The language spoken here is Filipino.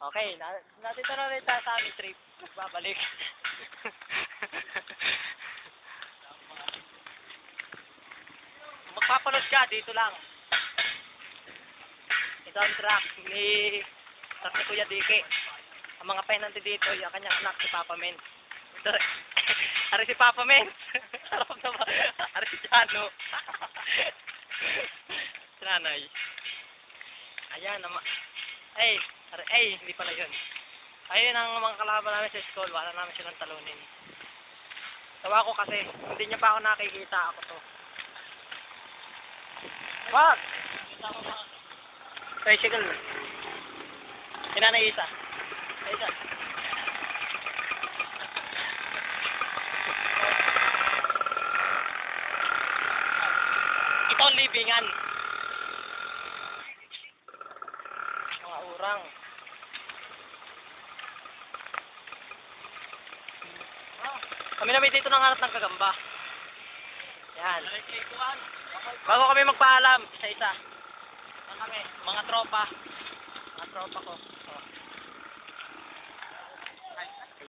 Okay, nandito na rin tayo sa aming trip. Babalik. Magpapanood ka, dito lang. Ito ang truck ni Kuya Dike. Ang mga penalty dito, yung kanyang anak si Papa Men. Ari si Papa Men. Sarap na ba? Ari si Jano. Si nanay. Ayan, hindi pala yun. Ayun ang mga kalaban namin sa school, wala namin silang talunin. Tawa ko kasi, hindi niya pa ako nakikita, ako to. Wag! Tricycle. Inanay isa. Isa. Ito ang libingan. Mga urang. Kami na may dito nangarap ng kagamba. Yan. Bago kami magpaalam, isa-isa. Kami, mga tropa. Mga tropa ko. Oh.